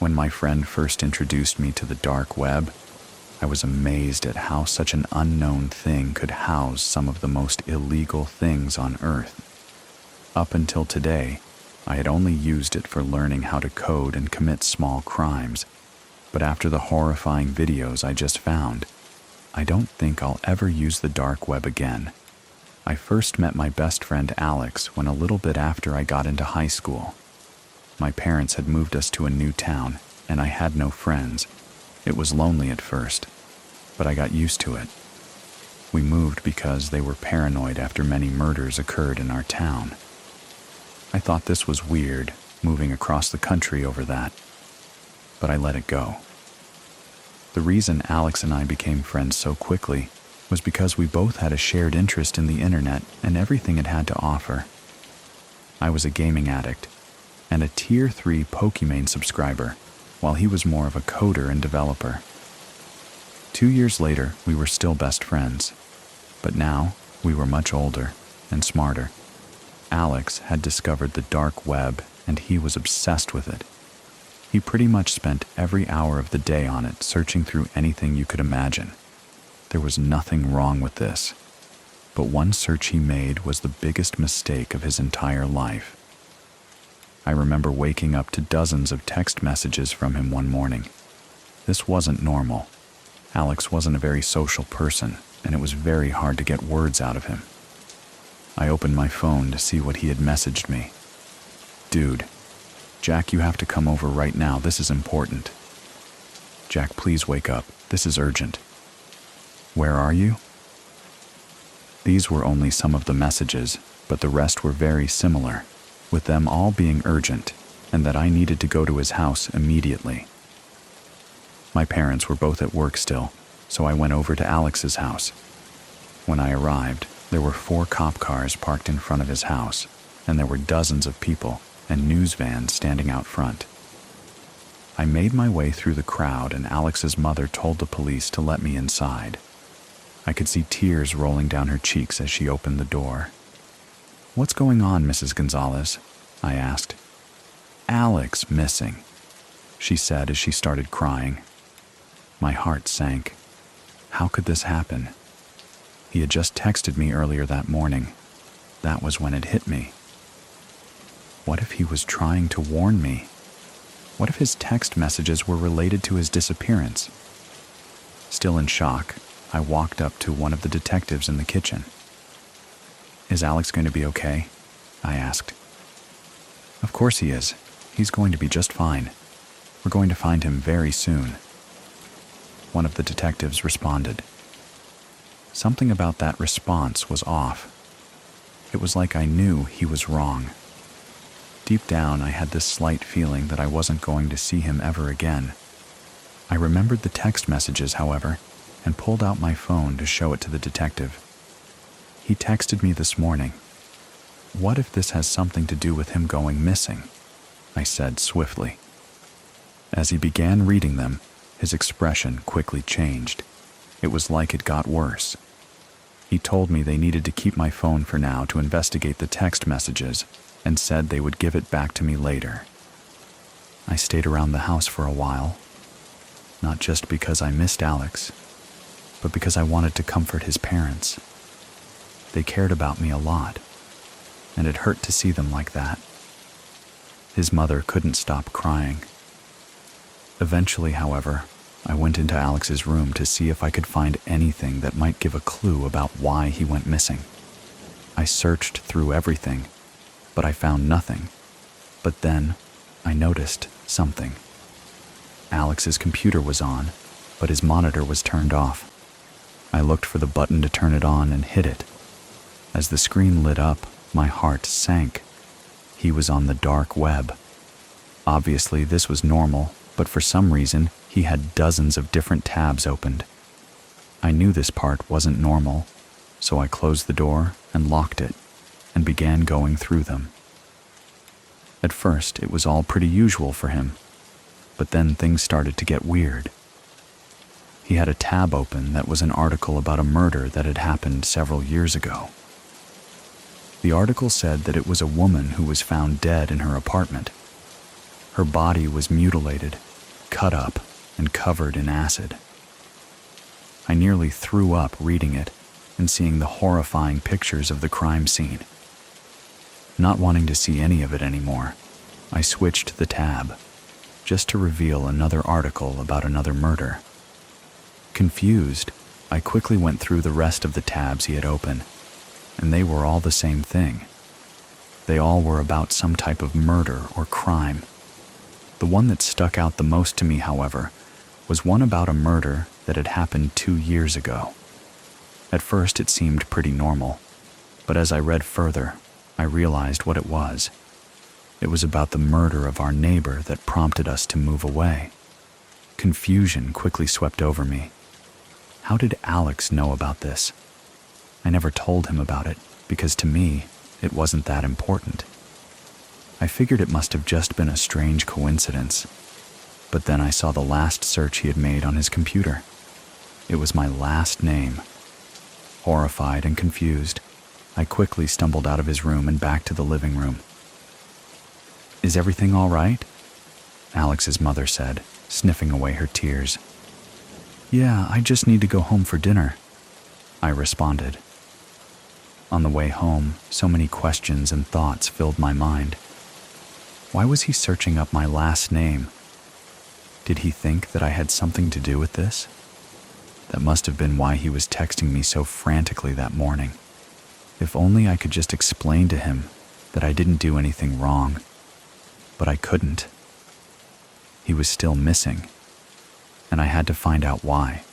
When my friend first introduced me to the dark web, I was amazed at how such an unknown thing could house some of the most illegal things on Earth. Up until today, I had only used it for learning how to code and commit small crimes, but after the horrifying videos I just found, I don't think I'll ever use the dark web again. I first met my best friend Alex when a little bit after I got into high school. My parents had moved us to a new town, and I had no friends. It was lonely at first, but I got used to it. We moved because they were paranoid after many murders occurred in our town. I thought this was weird, moving across the country over that, but I let it go. The reason Alex and I became friends so quickly was because we both had a shared interest in the internet and everything it had to offer. I was a gaming addict and a Tier 3 Pokemon subscriber, while he was more of a coder and developer. 2 years later, we were still best friends, but now we were much older and smarter. Alex had discovered the dark web, and he was obsessed with it. He pretty much spent every hour of the day on it, searching through anything you could imagine. There was nothing wrong with this, but one search he made was the biggest mistake of his entire life. I remember waking up to dozens of text messages from him one morning. This wasn't normal. Alex wasn't a very social person, and it was very hard to get words out of him. I opened my phone to see what he had messaged me. "Dude, Jack, you have to come over right now. This is important. Jack, please wake up. This is urgent. Where are you?" These were only some of the messages, but the rest were very similar, with them all being urgent, and that I needed to go to his house immediately. My parents were both at work still, so I went over to Alex's house. When I arrived, there were 4 cop cars parked in front of his house, and there were dozens of people and news vans standing out front. I made my way through the crowd, and Alex's mother told the police to let me inside. I could see tears rolling down her cheeks as she opened the door. "What's going on, Mrs. Gonzalez?" I asked. "Alex missing," she said as she started crying. My heart sank. How could this happen? He had just texted me earlier that morning. That was when it hit me. What if he was trying to warn me? What if his text messages were related to his disappearance? Still in shock, I walked up to one of the detectives in the kitchen. "Is Alex going to be okay?" I asked. "Of course he is. He's going to be just fine. We're going to find him very soon." One of the detectives responded. Something about that response was off. It was like I knew he was wrong. Deep down, I had this slight feeling that I wasn't going to see him ever again. I remembered the text messages, however, and pulled out my phone to show it to the detective. He texted me this morning. "What if this has something to do with him going missing?" I said swiftly. As he began reading them, his expression quickly changed. It was like it got worse. He told me they needed to keep my phone for now to investigate the text messages, and said they would give it back to me later. I stayed around the house for a while, not just because I missed Alex, but because I wanted to comfort his parents. They cared about me a lot, and it hurt to see them like that. His mother couldn't stop crying. Eventually, however, I went into Alex's room to see if I could find anything that might give a clue about why he went missing. I searched through everything, but I found nothing. But then, I noticed something. Alex's computer was on, but his monitor was turned off. I looked for the button to turn it on and hit it. As the screen lit up, my heart sank. He was on the dark web. Obviously, this was normal, but for some reason, he had dozens of different tabs opened. I knew this part wasn't normal, so I closed the door and locked it, and began going through them. At first, it was all pretty usual for him, but then things started to get weird. He had a tab open that was an article about a murder that had happened several years ago. The article said that it was a woman who was found dead in her apartment. Her body was mutilated, cut up and covered in acid. I nearly threw up reading it and seeing the horrifying pictures of the crime scene. Not wanting to see any of it anymore, I switched the tab, just to reveal another article about another murder. Confused, I quickly went through the rest of the tabs he had open, and they were all the same thing. They all were about some type of murder or crime. The one that stuck out the most to me, however, was one about a murder that had happened 2 years ago. At first it seemed pretty normal, but as I read further, I realized what it was. It was about the murder of our neighbor that prompted us to move away. Confusion quickly swept over me. How did Alex know about this? I never told him about it because to me, it wasn't that important. I figured it must have just been a strange coincidence. But then I saw the last search he had made on his computer. It was my last name. Horrified and confused, I quickly stumbled out of his room and back to the living room. "Is everything all right?" Alex's mother said, sniffing away her tears. "Yeah, I just need to go home for dinner," I responded. On the way home, so many questions and thoughts filled my mind. Why was he searching up my last name? Did he think that I had something to do with this? That must have been why he was texting me so frantically that morning. If only I could just explain to him that I didn't do anything wrong. But I couldn't. He was still missing, and I had to find out why.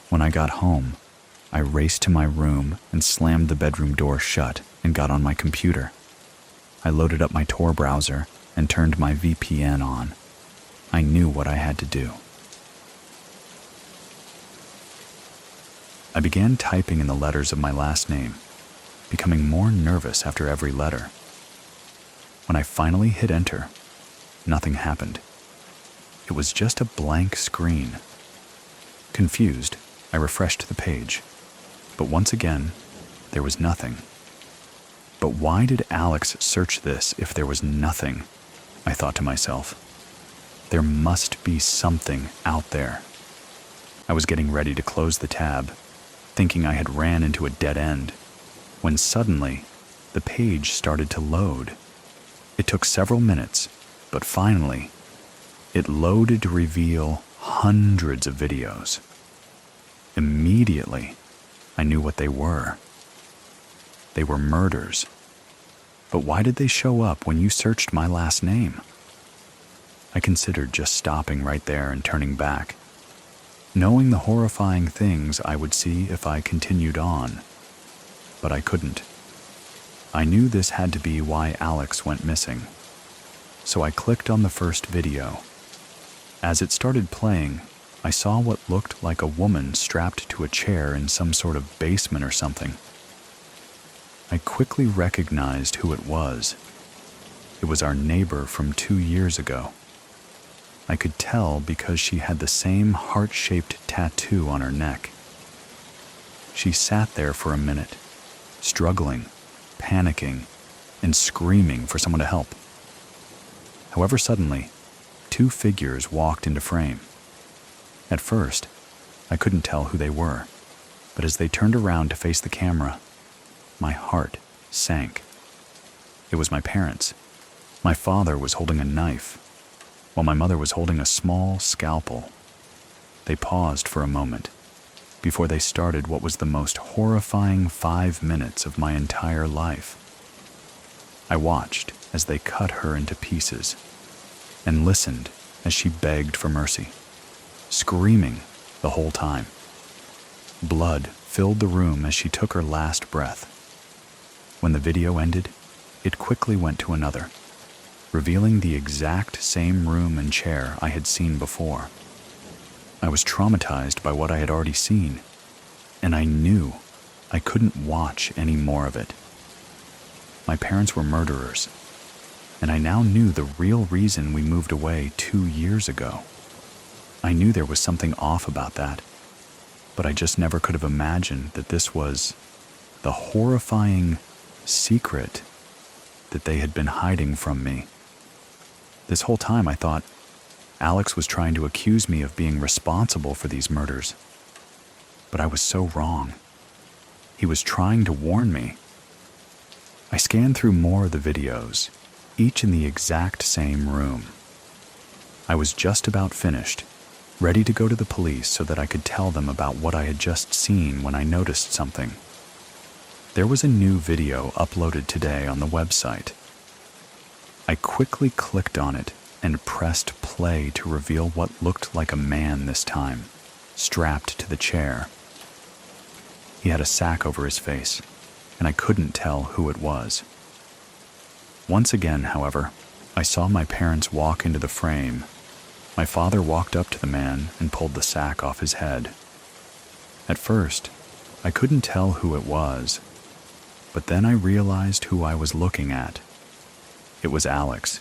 When I got home, I raced to my room and slammed the bedroom door shut and got on my computer. I loaded up my Tor browser and turned my VPN on. I knew what I had to do. I began typing in the letters of my last name, becoming more nervous after every letter. When I finally hit enter, nothing happened. It was just a blank screen. Confused, I refreshed the page, but once again, there was nothing. But why did Alex search this if there was nothing? I thought to myself. There must be something out there. I was getting ready to close the tab, thinking I had ran into a dead end, when suddenly, the page started to load. It took several minutes, but finally, it loaded to reveal hundreds of videos. Immediately, I knew what they were. They were murders. But why did they show up when you searched my last name? I considered just stopping right there and turning back, knowing the horrifying things I would see if I continued on. But I couldn't. I knew this had to be why Alex went missing. So I clicked on the first video. As it started playing, I saw what looked like a woman strapped to a chair in some sort of basement or something. I quickly recognized who it was. It was our neighbor from 2 years ago. I could tell because she had the same heart-shaped tattoo on her neck. She sat there for a minute, struggling, panicking, and screaming for someone to help. However, suddenly, 2 figures walked into frame. At first, I couldn't tell who they were, but as they turned around to face the camera, my heart sank. It was my parents. My father was holding a knife, while my mother was holding a small scalpel. They paused for a moment before they started what was the most horrifying 5 minutes of my entire life. I watched as they cut her into pieces and listened as she begged for mercy, screaming the whole time. Blood filled the room as she took her last breath. When the video ended, it quickly went to another, revealing the exact same room and chair I had seen before. I was traumatized by what I had already seen, and I knew I couldn't watch any more of it. My parents were murderers, and I now knew the real reason we moved away 2 years ago. I knew there was something off about that, but I just never could have imagined that this was the horrifying secret that they had been hiding from me. This whole time I thought, Alex was trying to accuse me of being responsible for these murders. But I was so wrong. He was trying to warn me. I scanned through more of the videos, each in the exact same room. I was just about finished, ready to go to the police so that I could tell them about what I had just seen when I noticed something. There was a new video uploaded today on the website. I quickly clicked on it and pressed play to reveal what looked like a man this time, strapped to the chair. He had a sack over his face, and I couldn't tell who it was. Once again, however, I saw my parents walk into the frame. My father walked up to the man and pulled the sack off his head. At first, I couldn't tell who it was, but then I realized who I was looking at. It was Alex,